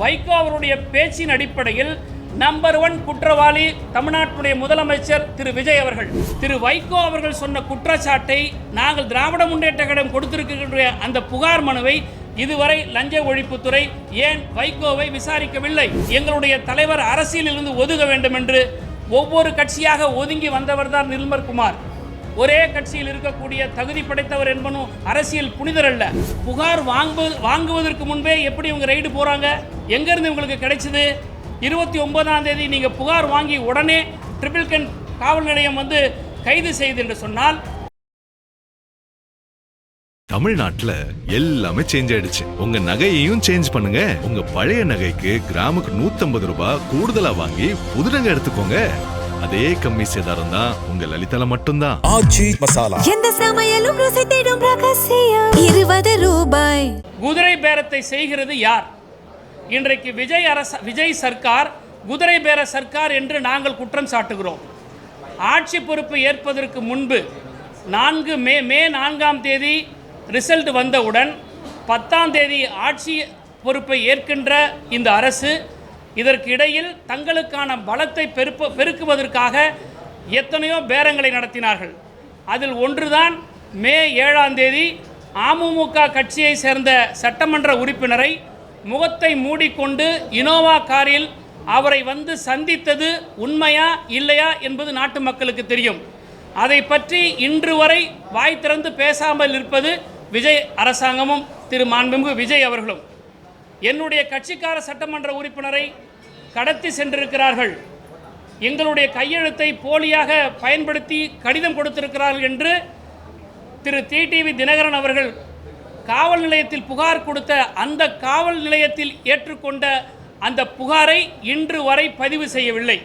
வைகோ அவருடைய பேச்சின் அடிப்படையில் நம்பர் 1 குற்றவாளி தமிழ்நாட்டுடைய முதலமைச்சர் திரு விஜய் அவர்கள். திரு வைகோ அவர்கள் சொன்ன குற்றச்சாட்டை நாங்கள் திராவிட முன்னேற்ற கழகம் கொடுத்திருக்கின்ற அந்த புகார் மனுவை இதுவரை லஞ்ச ஒழிப்புத்துறை ஏன் வைகோவை விசாரிக்கவில்லை? எங்களுடைய தலைவர் அரசியலிலிருந்து ஒதுங்க வேண்டும் என்று ஒவ்வொரு கட்சியாக ஒதுங்கி வந்தவர் தான் நிர்மல்குமார். ஒரே கட்சியில் இருக்கக்கூடிய தகுதி படைத்தவர் என்பனும் அரசியல் புனிதர் அல்ல. புகார் வாங்குவதற்கு முன்பே எப்படி இவங்க ரைடு போறாங்க? எங்கிருந்து இவங்களுக்கு கிடைச்சது? 29ஆம் தேதி நீங்க புகார் வாங்கி உடனே ட்ரிபிள்கன் காவல் நிலையம் வந்து கைது செய்து என்று சொன்னால், தமிழ்நாட்டுல எல்லாமே சேஞ்ச் ஆயிடுச்சு. உங்க நகையையும் சேஞ்ச் பண்ணுங்க. உங்க பழைய நகைக்கு கிராமுக்கு 150 ரூபாய் கூடுதலா வாங்கி புது நகை எடுத்துக்கோங்க. அதே கம்மி சேதாரம் தான் உங்க லலிதால மட்டும்தான். ஆச்சி மசாலா எந்த சமையலும் ருசி தேடும் ரகசியம் 20 ரூபாய். குதிரை பேரத்தை செய்கிறது யார்? இன்றைக்கு விஜய் சர்க்கார் குதிரை பேர சர்க்கார் என்று நாங்கள் குற்றம் சாட்டுகிறோம். ஆட்சி பொறுப்பு ஏற்பதற்கு முன்பு மே 4ஆம் தேதி ரிசல்ட் வந்தவுடன் 10ஆம் தேதி ஆட்சி பொறுப்பை ஏற்கின்ற இந்த அரசு இதற்கு இடையில் தங்களுக்கான பலத்தை பெருக்குவதற்காக எத்தனையோ பேரங்களை நடத்தினார்கள். அதில் ஒன்றுதான் மே 7ஆம் தேதி அமமுக கட்சியை சேர்ந்த சட்டமன்ற உறுப்பினரை முகத்தை மூடிக்கொண்டு இனோவா காரில் அவரை வந்து சந்தித்தது உண்மையா இல்லையா என்பது நாட்டு மக்களுக்கு தெரியும். அதை பற்றி இன்று வரை வாய் திறந்து பேசாமல் இருப்பது விஜய் அரசாங்கமும் திரு மாண்புமிகு விஜய் அவர்களும். என்னுடைய கட்சிக்கார சட்டமன்ற உறுப்பினரை கடத்தி சென்றிருக்கிறார்கள், எங்களுடைய கையெழுத்தை போலியாக பயன்படுத்தி கடிதம் கொடுத்திருக்கிறார்கள் என்று திரு டிடிவி தினகரன் அவர்கள் காவல் நிலையத்தில் புகார் கொடுத்த அந்த காவல் நிலையத்தில் ஏற்றுக்கொண்ட அந்த புகாரை இன்று வரை பதிவு செய்யவில்லை.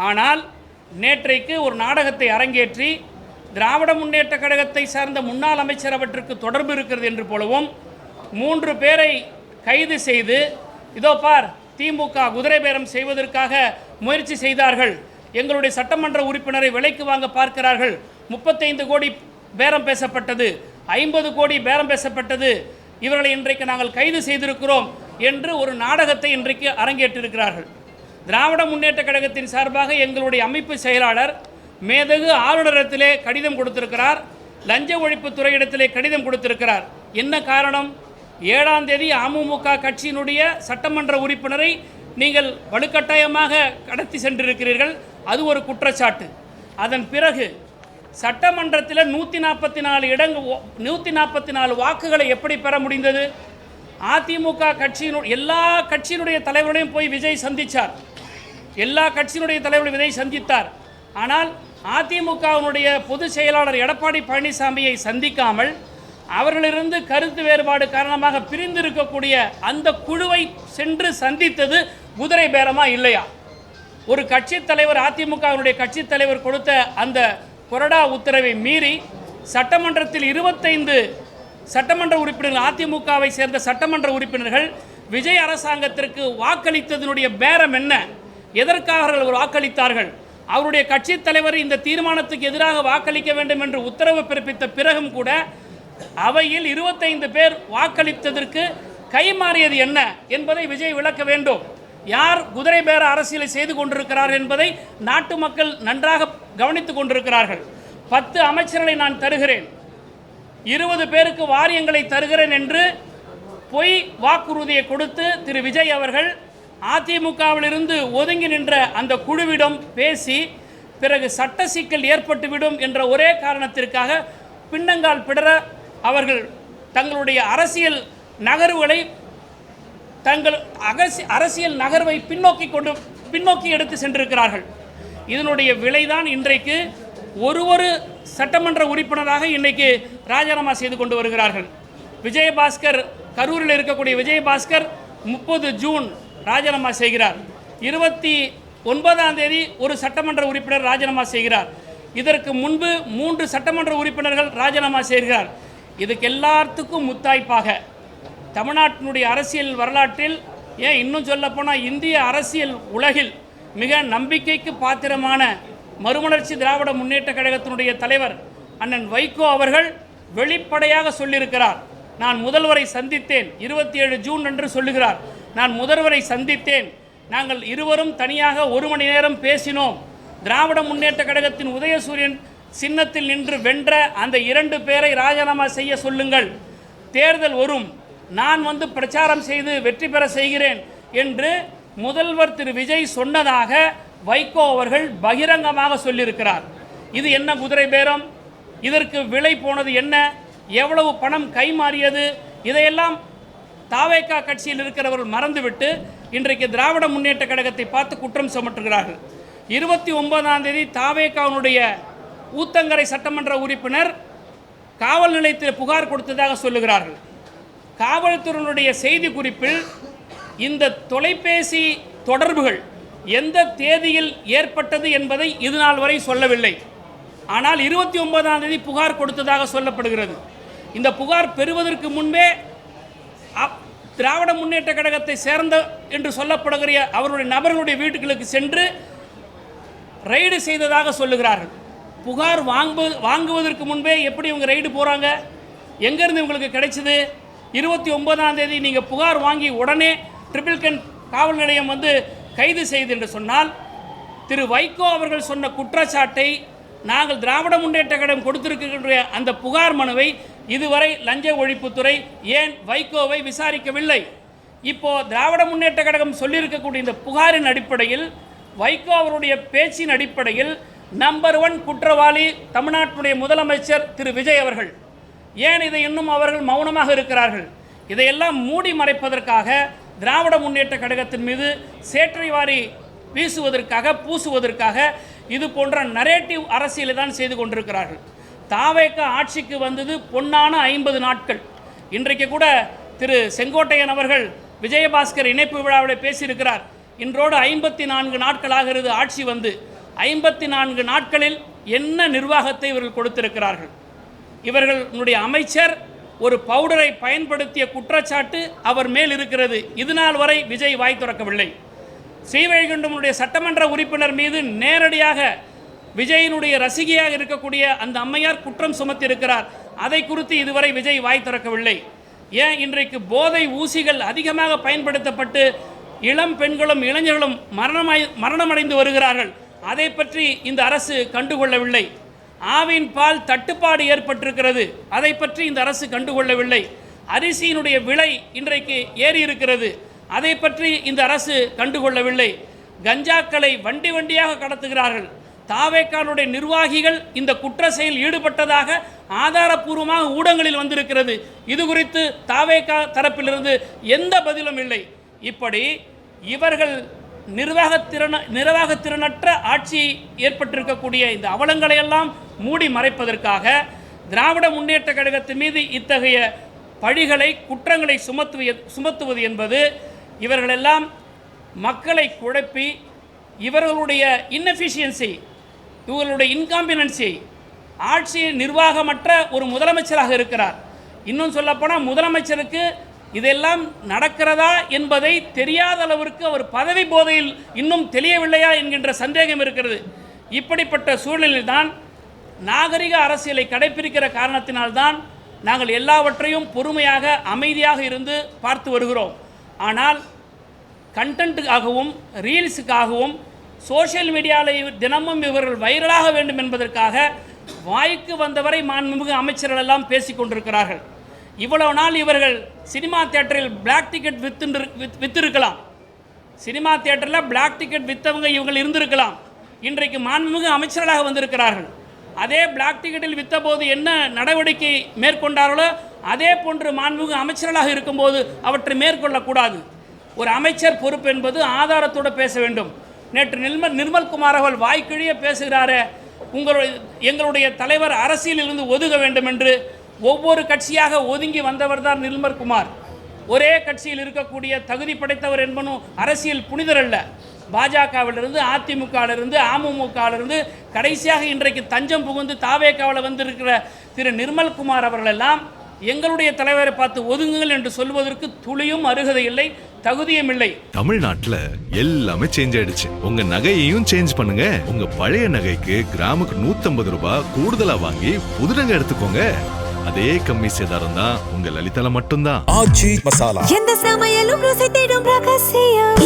ஆனால் நேற்றைக்கு ஒரு நாடகத்தை அரங்கேற்றி திராவிட முன்னேற்ற கழகத்தை சார்ந்த முன்னாள் அமைச்சர் அவற்றுக்கு தொடர்பு இருக்கிறது என்று போலவும் 3 பேரை கைது செய்து, இதோ பார் திமுக குதிரை பேரம் செய்வதற்காக முயற்சி செய்தார்கள், எங்களுடைய சட்டமன்ற உறுப்பினரை விலைக்கு வாங்க பார்க்கிறார்கள், 35 கோடி பேரம் பேசப்பட்டது, 50 கோடி பேரம் பேசப்பட்டது, இவர்களை இன்றைக்கு நாங்கள் கைது செய்திருக்கிறோம் என்று ஒரு நாடகத்தை இன்றைக்கு அரங்கேற்றிருக்கிறார்கள். திராவிட முன்னேற்ற கழகத்தின் சார்பாக எங்களுடைய அமைப்பு செயலாளர் மேதகு ஆளுநரிடத்திலே கடிதம் கொடுத்திருக்கிறார், லஞ்ச ஒழிப்புத்துறையிடத்திலே கடிதம் கொடுத்திருக்கிறார். என்ன காரணம்? 7ஆம் தேதி அமமுக கட்சியினுடைய சட்டமன்ற உறுப்பினரை நீங்கள் வலுக்கட்டாயமாக கடத்தி சென்றிருக்கிறீர்கள், அது ஒரு குற்றச்சாட்டு. அதன் பிறகு சட்டமன்றத்தில் 144 வாக்குகளை எப்படி பெற முடிந்தது? அதிமுக எல்லா கட்சியினுடைய தலைவர்களையும் போய் விஜய் சந்தித்தார், எல்லா கட்சியினுடைய தலைவர்கள் விஜய் சந்தித்தார். ஆனால் அதிமுகவினுடைய பொதுச் செயலாளர் எடப்பாடி பழனிசாமியை சந்திக்காமல் அவர்களிருந்து கருத்து வேறுபாடு காரணமாக பிரிந்திருக்கக்கூடிய அந்த குழுவை சென்று சந்தித்தது குதிரை பேரமா இல்லையா? ஒரு கட்சித் தலைவர், அதிமுகவினுடைய கட்சித் தலைவர் கொடுத்த அந்த கொறடா உத்தரவை மீறி சட்டமன்றத்தில் 25 சட்டமன்ற உறுப்பினர்கள், அதிமுகவை சேர்ந்த சட்டமன்ற உறுப்பினர்கள் விஜய் அரசாங்கத்திற்கு வாக்களித்ததனுடைய பேரம் என்ன? எதற்காக அவர்கள் வாக்களித்தார்கள்? அவருடைய கட்சித் தலைவர் இந்த தீர்மானத்துக்கு எதிராக வாக்களிக்க வேண்டும் என்று உத்தரவு பிறப்பித்த பிறகும் கூட அவையில் 25 பேர் வாக்களித்ததற்கு கைமாறியது என்ன என்பதை விஜய் விளக்க வேண்டும். யார் குதிரை பேர அரசியலை செய்து கொண்டிருக்கிறார் என்பதை நாட்டு மக்கள் நன்றாக கவனித்துக் கொண்டிருக்கிறார்கள். 10 அமைச்சர்களை நான் தருகிறேன், 20 பேருக்கு வாரியங்களை தருகிறேன் என்று பொய் வாக்குறுதியை கொடுத்து திரு விஜய் அவர்கள் அதிமுகவிலிருந்து ஒதுங்கி நின்ற அந்த குழுவிடம் பேசி பிறகு சட்ட சிக்கல் ஏற்பட்டுவிடும் என்ற ஒரே காரணத்திற்காக பின்னங்கால் பிடர அவர்கள் தங்களுடைய அரசியல் நகர்வுகளை அரசியல் நகர்வை பின்னோக்கி எடுத்து சென்றிருக்கிறார்கள். இதனுடைய விளைதான் இன்றைக்கு ஒரு சட்டமன்ற உறுப்பினராக இன்றைக்கு ராஜினாமா செய்து கொண்டு வருகிறார்கள். விஜயபாஸ்கர், கரூரில் இருக்கக்கூடிய விஜயபாஸ்கர் 30 ஜூன் ராஜினாமா செய்கிறார். 29ஆம் தேதி ஒரு சட்டமன்ற உறுப்பினர் ராஜினாமா செய்கிறார். இதற்கு முன்பு 3 சட்டமன்ற உறுப்பினர்கள் ராஜினாமா செய்கிறார். இதுக்கு எல்லாத்துக்கும் முத்தாய்ப்பாக தமிழ்நாட்டினுடைய அரசியல் வரலாற்றில், ஏன் இன்னும் சொல்லப்போனால் இந்திய அரசியல் உலகில் மிக நம்பிக்கைக்கு பாத்திரமான மறுமலர்ச்சி திராவிட முன்னேற்ற கழகத்தினுடைய தலைவர் அண்ணன் வைகோ அவர்கள் வெளிப்படையாக சொல்லியிருக்கிறார். நான் முதல்வரை சந்தித்தேன் 27 ஜூன் என்று சொல்லுகிறார். நான் முதல்வரை சந்தித்தேன். நாங்கள் இருவரும் தனியாக 1 மணி நேரம் பேசினோம். திராவிட முன்னேற்ற கழகத்தின் உதயசூரியன் சின்னத்தில் நின்று வென்ற அந்த 2 பேரை ராஜினாமா செய்ய சொல்லுங்கள். தேர்தல் வரும், நான் வந்து பிரச்சாரம் செய்து வெற்றி பெற செய்கிறேன் என்று முதல்வர் திரு விஜய் சொன்னதாக வைகோ அவர்கள் பகிரங்கமாக சொல்லியிருக்கிறார். இது என்ன குதிரை பேரம்? இதற்கு விலை போனது என்ன? எவ்வளவு பணம் கைமாறியது? இதையெல்லாம் தாவேகா கட்சியில் இருக்கிறவர்கள் மறந்துவிட்டு இன்றைக்கு திராவிட முன்னேற்ற கழகத்தை பார்த்து குற்றம் சுமற்றுகிறார்கள். 29ஆம் தேதி தாவேகாவுடைய ஊத்தங்கரை சட்டமன்ற உறுப்பினர் காவல் நிலையத்தில் புகார் கொடுத்ததாக சொல்லுகிறார்கள். காவல்துறையினுடைய செய்தி குறிப்பில் இந்த தொலைபேசி தொடர்புகள் எந்த தேதியில் ஏற்பட்டது என்பதை இதுநாள் வரை சொல்லவில்லை. ஆனால் 29ஆம் தேதி புகார் கொடுத்ததாக சொல்லப்படுகிறது. இந்த புகார் பெறுவதற்கு முன்பே திராவிட முன்னேற்ற கழகத்தை சேர்ந்த என்று சொல்லப்படுகிற அவருடைய நபர்களுடைய வீட்டுகளுக்கு சென்று ரைடு செய்ததாக சொல்லுகிறார்கள். புகார் வாங்குவதற்கு முன்பே எப்படி இவங்க ரைடு போகிறாங்க? எங்கேருந்து இவங்களுக்கு கிடைச்சது? 29ஆம் தேதி நீங்கள் புகார் வாங்கி உடனே ட்ரிபிள்கன் காவல் நிலையம் வந்து கைது செய்து என்று சொன்னால், திரு வைகோ அவர்கள் சொன்ன குற்றச்சாட்டை நாங்கள் திராவிட முன்னேற்ற கழகம் கொடுத்திருக்கின்ற அந்த புகார் மனுவை இதுவரை லஞ்ச ஒழிப்புத்துறை ஏன் வைகோவை விசாரிக்கவில்லை? இப்போ திராவிட முன்னேற்ற கழகம் சொல்லியிருக்கக்கூடிய இந்த புகாரின் அடிப்படையில், வைகோ அவருடைய பேச்சின் அடிப்படையில் நம்பர் 1 குற்றவாளி தமிழ்நாட்டுடைய முதலமைச்சர் திரு விஜய் அவர்கள். ஏன் இதை இன்னும் அவர்கள் மௌனமாக இருக்கிறார்கள்? இதையெல்லாம் மூடி மறைப்பதற்காக திராவிட முன்னேற்ற கழகத்தின் மீது சேற்றை வாரி வீசுவதற்காக பூசுவதற்காக இது போன்ற நரேட்டிவ் அரசியலை தான் செய்து கொண்டிருக்கிறார்கள். தாவேகா ஆட்சிக்கு வந்தது பொன்னான 50 நாட்கள். இன்றைக்கு கூட திரு செங்கோட்டையன் அவர்கள் விஜயபாஸ்கர் இணைப்பு விழாவில் பேசியிருக்கிறார். இன்றோடு 54 நாட்களாகிறது ஆட்சி வந்து. 54 நாட்களில் என்ன நிர்வாகத்தை இவர்கள் கொடுத்திருக்கிறார்கள்? இவர்களுடைய அமைச்சர் ஒரு பவுடரை பயன்படுத்திய குற்றச்சாட்டு அவர் மேல் இருக்கிறது. இதுநாள் வரை விஜய் வாய் திறக்கவில்லை. ஸ்ரீவைகுண்டமுடைய சட்டமன்ற உறுப்பினர் மீது நேரடியாக விஜயினுடைய ரசிகையாக இருக்கக்கூடிய அந்த அம்மையார் குற்றம் சுமத்தி இருக்கிறார். அதை குறித்து இதுவரை விஜய் வாய் திறக்கவில்லை. ஏன் இன்றைக்கு போதை ஊசிகள் அதிகமாக பயன்படுத்தப்பட்டு இளம் பெண்களும் இளைஞர்களும் மரணமடைந்து வருகிறார்கள்? அதை பற்றி இந்த அரசு கண்டுகொள்ளவில்லை. ஆவின் பால் தட்டுப்பாடு ஏற்பட்டிருக்கிறது, அதை பற்றி இந்த அரசு கண்டுகொள்ளவில்லை. அரிசியினுடைய விலை இன்றைக்கு ஏறி இருக்கிறது, அதை பற்றி இந்த அரசு கண்டுகொள்ளவில்லை. கஞ்சாக்களை வண்டி வண்டியாக கடத்துகிறார்கள். தாவேக்கானுடைய நிர்வாகிகள் இந்த குற்ற செயல் ஈடுபட்டதாக ஆதாரப்பூர்வமாக ஊடகங்களில் வந்திருக்கிறது. இது குறித்து தாவேக்கா தரப்பிலிருந்து எந்த பதிலும் இல்லை. இப்படி இவர்கள் நிர்வாகத்திறனற்ற ஆட்சி ஏற்பட்டிருக்கக்கூடிய இந்த அவலங்களையெல்லாம் மூடி மறைப்பதற்காக திராவிட முன்னேற்ற கழகத்தின் மீது இத்தகைய பழிகளை குற்றங்களை சுமத்துவது என்பது இவர்களெல்லாம் மக்களை குழப்பி இவர்களுடைய இன்எஃபிஷியன்சி, இவர்களுடைய இன்காம்பிடன்சி, ஆட்சி நிர்வாகமற்ற ஒரு முதலமைச்சராக இருக்கிறார். இன்னும் சொல்லப்போனால் முதலமைச்சருக்கு இதெல்லாம் நடக்கிறதா என்பதை தெரியாத அளவிற்கு அவர் பதவி போதையில் இன்னும் தெரியவில்லையா என்கின்ற சந்தேகம் இருக்கிறது. இப்படிப்பட்ட சூழலில் தான் நாகரிக அரசியலை கடைபிடிக்கிற காரணத்தினால்தான் நாங்கள் எல்லாவற்றையும் பொறுமையாக அமைதியாக இருந்து பார்த்து வருகிறோம். ஆனால் கண்டென்ட்டுக்காகவும் ரீல்ஸுக்காகவும் சோஷியல் மீடியாவில் தினமும் இவர்கள் வைரலாக வேண்டும் என்பதற்காக வாய்க்கு வந்தவரை மாண்புமிகு அமைச்சர்கள் எல்லாம் பேசிக் கொண்டிருக்கிறார்கள். இவ்வளவு நாள் இவர்கள் சினிமா தியேட்டரில் பிளாக் டிக்கெட் வித்திருக்கலாம். சினிமா தியேட்டரில் பிளாக் டிக்கெட் விற்றவங்க இவங்க இருந்திருக்கலாம். இன்றைக்கு மாண்புமிகு அமைச்சர்களாக வந்திருக்கிறார்கள். அதே பிளாக் டிக்கெட்டில் விற்றபோது என்ன நடவடிக்கை மேற்கொண்டார்களோ அதே போன்று மாண்புமிகு அமைச்சர்களாக இருக்கும்போது அவற்றை மேற்கொள்ளக்கூடாது. ஒரு அமைச்சர் பொறுப்பு என்பது ஆதாரத்தோடு பேச வேண்டும். நேற்று நிர்மல்குமார் அவர்கள் வாய்க்கிழிய பேசுகிறாரே, எங்களுடைய தலைவர் அரசியலிருந்து ஒதுங்க வேண்டும் என்று. ஒவ்வொரு கட்சியாக ஒதுங்கி வந்தவர் தான் நிர்மல்குமார். ஒரே கட்சியில் இருக்கக்கூடிய தகுதி படைத்தவர் என்பனும் அரசியல் புனிதர் அல்ல. பாஜகவிலிருந்து, அதிமுகவிலிருந்து, அமமுகவிலிருந்து கடைசியாக இன்றைக்கு தஞ்சம் புகுந்து தாவேகாவில் வந்திருக்கிற திரு நிர்மல்குமார் அவர்களெல்லாம் எங்களுடைய தலைவரை பார்த்து ஒதுங்குங்கள் என்று சொல்வதற்கு துளியும் அருகதை இல்லை, தகுதியும் இல்லை. தமிழ்நாட்டுல எல்லாமே சேஞ்ச் ஆயிடுச்சு. உங்க நகையையும் சேஞ்ச் பண்ணுங்க. உங்க பழைய நகைக்கு கிராமுக்கு 150 ரூபாய் கூடுதலா வாங்கி புது நகை எடுத்துக்கோங்க. அதே கம்மி சேதாரம் தான் உங்க லலிதால மட்டும்தான். எந்த சமையலும் ருசி தேடும் தேடும் ரகசியம்